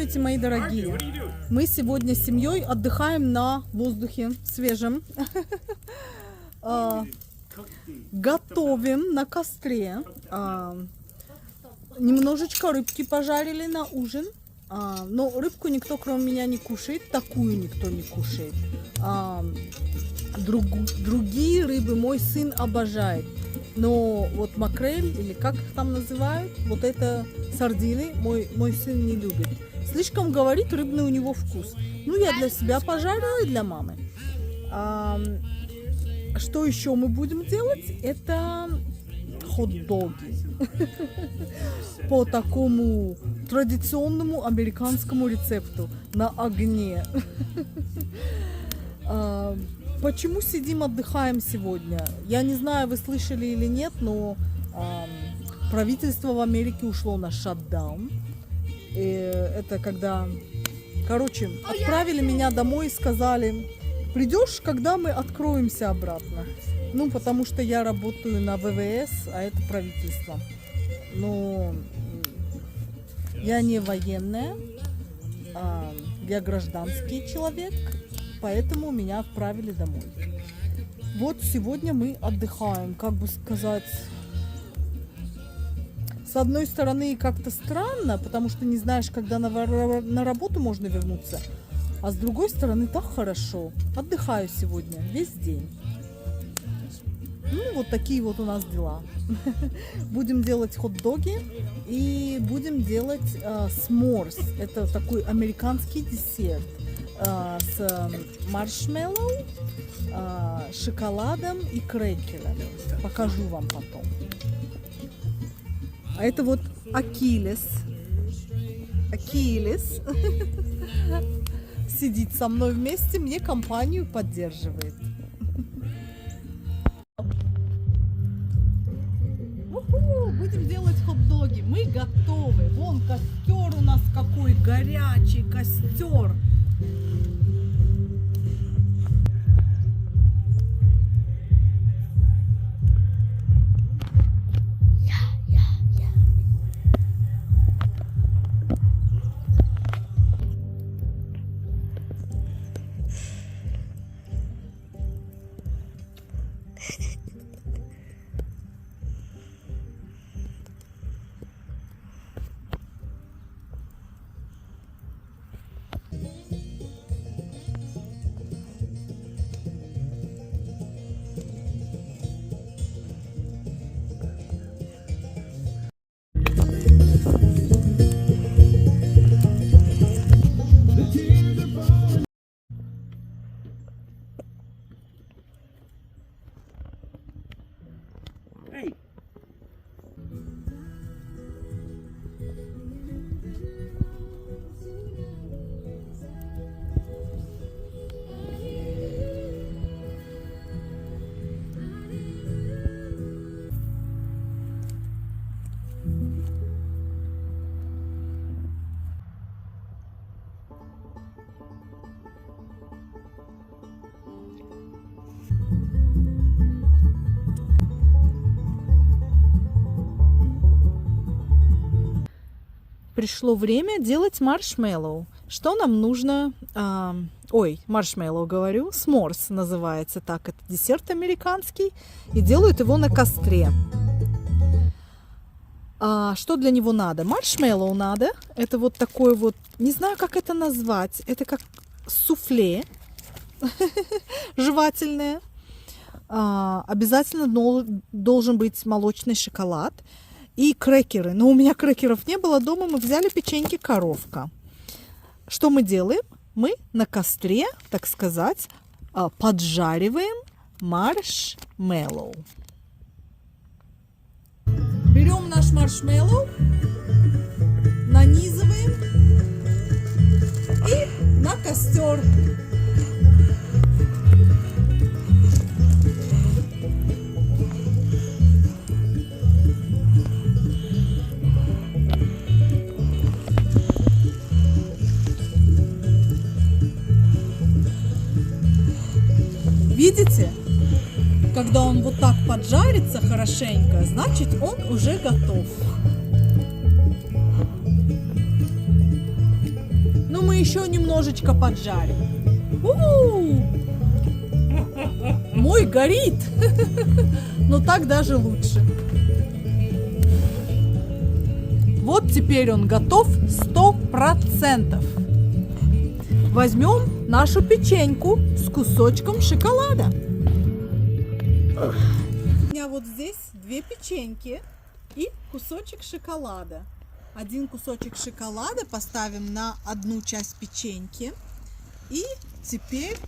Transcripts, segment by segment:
Здравствуйте, мои дорогие. Мы сегодня с семьей отдыхаем на воздухе свежем. Готовим на костре. Немножечко рыбки пожарили на ужин. Но рыбку никто, кроме меня, не кушает. Такую никто не кушает. Другие рыбы мой сын обожает. Но вот макрель, или как их там называют, вот это сардины, мой сын не любит. Слишком, говорит, рыбный у него вкус. Ну, я для себя пожарила и для мамы. Что еще мы будем делать? Это хот-доги. По такому традиционному американскому рецепту на огне. Почему сидим, отдыхаем сегодня? Я не знаю, вы слышали или нет, но правительство в Америке ушло на шатдаун. И это когда, короче, отправили меня домой и сказали, придешь, когда мы откроемся обратно. Ну, потому что я работаю на ВВС, а это правительство. Но я не военная, я гражданский человек. Поэтому меня отправили домой. Вот сегодня мы отдыхаем, как бы сказать. С одной стороны, как-то странно, потому что не знаешь, когда на работу можно вернуться. А с другой стороны, так хорошо. Отдыхаю сегодня весь день. Ну, вот такие вот у нас дела. Будем делать хот-доги и будем делать s'mores. Это такой американский десерт. С маршмеллоу, шоколадом и крекерами. Покажу вам потом. А это вот Акилес. Акилес сидит со мной вместе, мне компанию поддерживает. Будем делать хот-доги. Мы готовы. Вон костер у нас какой горячий костер. Пришло время делать маршмеллоу. Что нам нужно? Маршмеллоу говорю. S'mores называется так. Это десерт американский. И делают его на костре. Что для него надо? Маршмеллоу надо. Это вот такой вот, не знаю, как это назвать. Это как суфле жевательное. Обязательно должен быть молочный шоколад. И крекеры. Но у меня крекеров не было дома. Мы взяли печеньки коровка. Что мы делаем? Мы на костре, так сказать, поджариваем маршмеллоу. Берем наш маршмеллоу, нанизываем и на костер. Видите? Когда он вот так поджарится хорошенько, значит он уже готов. еще немножечко поджарим. У-у-у! Мой горит, но так даже лучше. Вот теперь он готов 100%. Возьмем нашу печеньку с кусочком шоколада. У меня вот здесь 2 печеньки и кусочек шоколада. Один кусочек шоколада поставим на одну часть печеньки. И теперь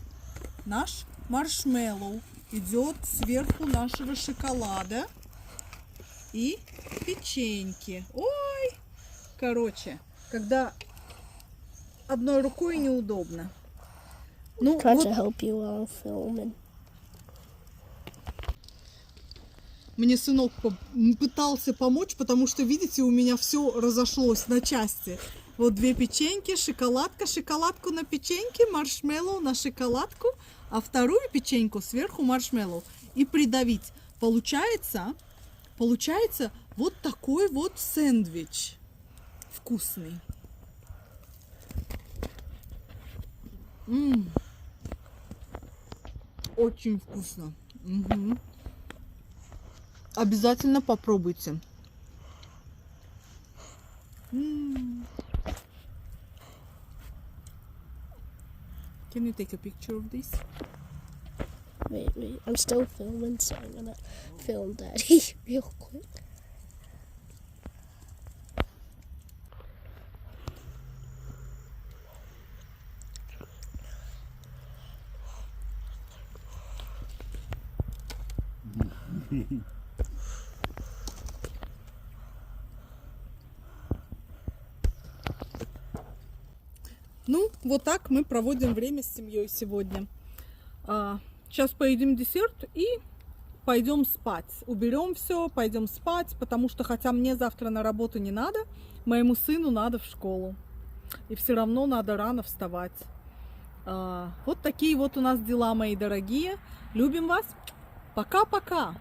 наш маршмеллоу идет сверху нашего шоколада и печеньки. Ой! Короче, когда одной рукой неудобно. Ну, Trying вот to help you while filming. мне сынок пытался помочь, потому что, видите, у меня все разошлось на части. Вот 2 печеньки, шоколадка, шоколадку на печеньке, маршмеллоу на шоколадку, а вторую печеньку сверху маршмеллоу. И придавить. Получается вот такой вот сэндвич. Вкусный. Очень вкусно. Угу. Обязательно попробуйте. Can you take a picture of this? Wait, I'm still filming, so I'm gonna film Daddy real quick. Ну, вот так мы проводим время с семьей сегодня. Сейчас поедим десерт и пойдем спать. Уберем все, пойдем спать, потому что, хотя мне завтра на работу не надо, моему сыну надо в школу. И все равно надо рано вставать. Вот такие вот у нас дела, мои дорогие. Любим вас. Пока-пока.